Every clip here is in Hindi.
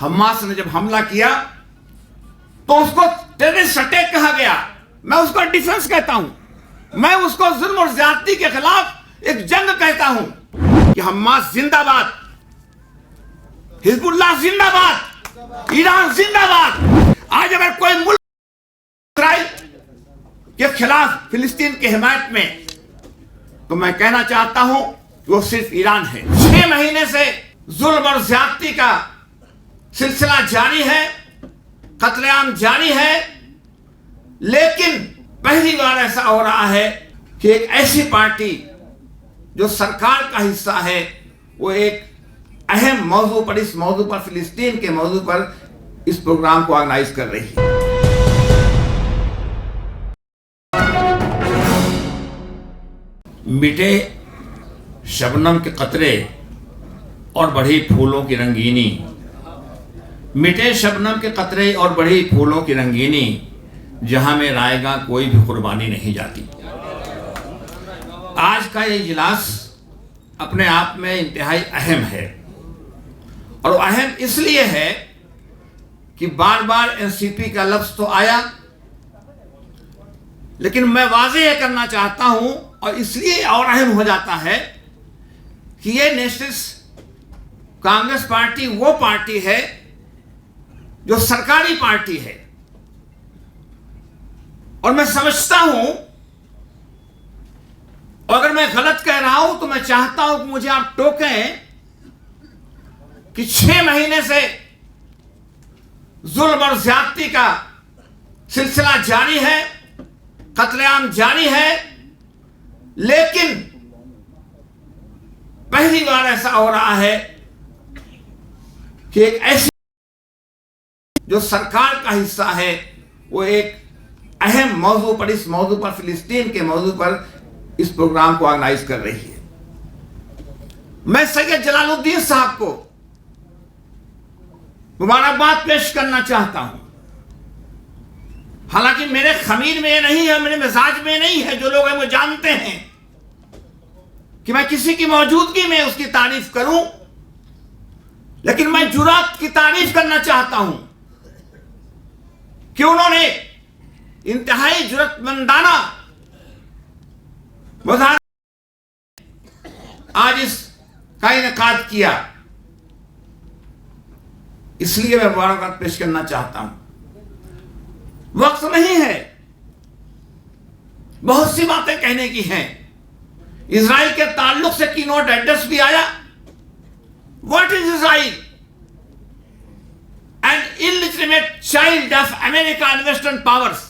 हमास ने जब हमला किया तो उसको टेररिस्ट अटैक कहा गया। मैं उसको डिफेंस कहता हूं, मैं उसको जुल्म और ज्यादती के खिलाफ एक जंग कहता हूं कि हमास जिंदाबाद, हिजबुल्लाह जिंदाबाद, ईरान जिंदाबाद। आज अगर कोई मुल्क इस्राइल के खिलाफ फिलिस्तीन की हिमायत में, तो मैं कहना चाहता हूं कि वो सिर्फ ईरान है। 6 महीने से जुल्म और ज्यादती का सिलसिला जारी है, कत्लेआम जारी है, लेकिन पहली बार ऐसा हो रहा है कि एक ऐसी पार्टी जो सरकार का हिस्सा है, वो एक अहम मौजू पर, इस मौजू पर, फिलिस्तीन के मौजू पर इस प्रोग्राम को ऑर्गेनाइज कर रही है। मिटे शबनम के कतरे और बढ़ी फूलों की रंगीनी, मिटे शबनम के कतरे और बढ़ी फूलों की रंगीनी, जहां में रायगा कोई भी कुर्बानी नहीं जाती। आज का ये इजलास अपने आप में इंतहाई अहम है, और अहम इसलिए है कि बार बार एनसीपी का लफ्ज तो आया, लेकिन मैं वाज़ेह करना चाहता हूं, और इसलिए और अहम हो जाता है कि ये नेशनलिस्ट कांग्रेस पार्टी वो पार्टी है जो सरकारी पार्टी है। और मैं समझता हूं, और अगर मैं गलत कह रहा हूं तो मैं चाहता हूं कि मुझे आप टोकें कि 6 महीने से जुल्म और ज्यादती का सिलसिला जारी है, कत्लेआम जारी है, लेकिन पहली बार ऐसा हो रहा है कि एक ऐसी जो सरकार का हिस्सा है, वो एक अहम मौजू पर, इस मौजू पर, फिलिस्तीन के मौजू पर इस प्रोग्राम को ऑर्गेनाइज कर रही है। मैं सैयद जलालुद्दीन साहब को मुबारकबाद पेश करना चाहता हूं। हालांकि मेरे खमीर में नहीं है, मेरे मिजाज में नहीं है, जो लोग हैं वो जानते हैं कि मैं किसी की मौजूदगी में उसकी तारीफ करूं, लेकिन मैं जुरात की तारीफ करना चाहता हूं कि उन्होंने इंतहाई जुरतमंदाना मुजाहरा आज इसका इनेकाद किया। इसलिए मैं मुबारकबाद पेश करना चाहता हूं। वक्त नहीं है, बहुत सी बातें कहने की हैं। इजराइल के ताल्लुक से कीनोट एड्रेस भी आया। What is Israel? An illegitimate child of America and western powers.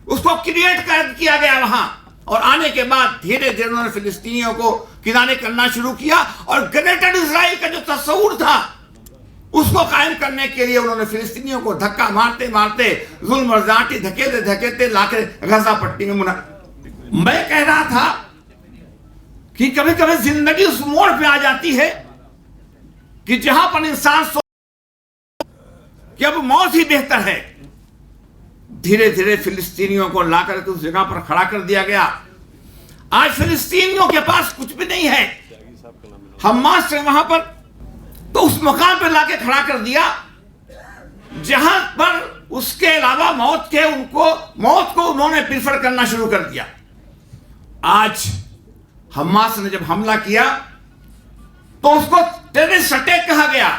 उसको क्रिएट किया गया वहां, और आने के बाद धीरे धीरे उन्होंने फिलिस्तीनियों को किनारे करना शुरू किया, और ग्रेटर इजराइल का जो तस्वुर था उसको कायम करने के लिए उन्होंने फिलिस्तीनियों को धक्का मारते मारते, जुल्म और ज्यादती धकेलते धकेलते लाके गजा पट्टी में मुना। मैं कह रहा था कि कभी कभी जिंदगी उस मोड़ पे आ जाती है कि जहां पर इंसान कि अब मौत ही बेहतर है। धीरे धीरे फिलिस्तीनियों को लाकर के उस जगह पर खड़ा कर दिया गया। आज फिलिस्तीनियों के पास कुछ भी नहीं है। हमास ने वहां पर तो उस मकान पर लाके खड़ा कर दिया जहां पर उसके अलावा मौत को उन्होंने प्रीफर करना शुरू कर दिया। आज हमास ने जब हमला किया तो उसको टेररिस्ट अटैक कहा गया।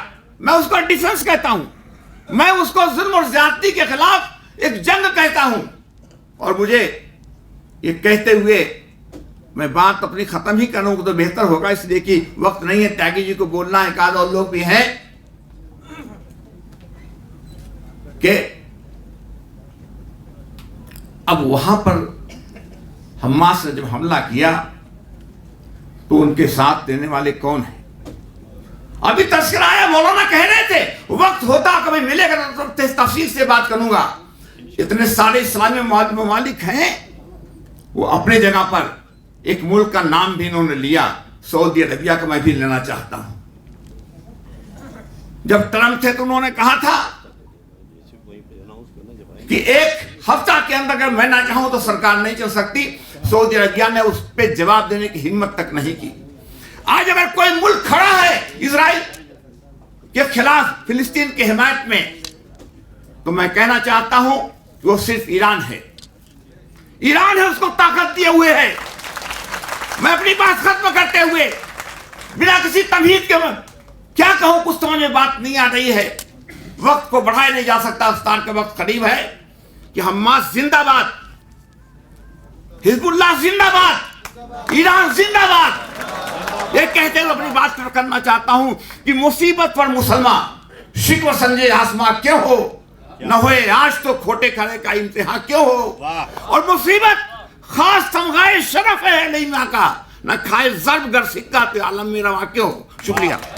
मैं उसको डिफेंस कहता हूं, मैं उसको जुल्म और ज्यादती के खिलाफ एक जंग कहता हूं। और मुझे ये कहते हुए मैं बात अपनी खत्म ही करूंगा तो बेहतर होगा, इसलिए कि वक्त नहीं है। त्यागी जी को बोलना है, एक आध और लोग भी हैं कि अब वहां पर हमास ने जब हमला किया तो उनके साथ देने वाले कौन है? अभी तस्करा आया, मौलाना कह रहे थे वक्त होता कभी मिलेगा तो तफसील से बात करूंगा। इतने सारे इस्लामी ममालिक हैं, वो अपने जगह पर एक मुल्क का नाम भी इन्होंने लिया, सऊदी अरबिया का मैं भी लेना चाहता हूं। जब ट्रंप थे तो उन्होंने कहा था कि एक हफ्ता के अंदर अगर मैं ना चाहूं तो सरकार नहीं चल सकती। सऊदी अरबिया ने उस पर जवाब देने की हिम्मत तक नहीं की। आज अगर कोई मुल्क खड़ा है इजराइल के खिलाफ फिलिस्तीन की हिमायत में, तो मैं कहना चाहता हूं कि वो सिर्फ ईरान है। ईरान है उसको ताकत दिए हुए है। मैं अपनी बात खत्म करते हुए बिना किसी तमहीद के क्या कहूं, कुछ समझ में बात नहीं आ रही है। वक्त को बढ़ाया नहीं जा सकता, इफ्तार का वक्त करीब है कि हमास जिंदाबाद, हिजबुल्लाह जिंदाबाद, ईरान जिंदाबाद। ये कहते हुए अपनी बात करना चाहता हूं कि मुसीबत पर मुसलमान शिकवा संजय आसमां क्यों हो न होए, आज तो खोटे खाने का इम्तिहान क्यों हो। और मुसीबत खास तमगाए शरफ है नहीं मां का, न खाए जर्ब गर सिक्का तो आलम में रवा क्यों हो। शुक्रिया।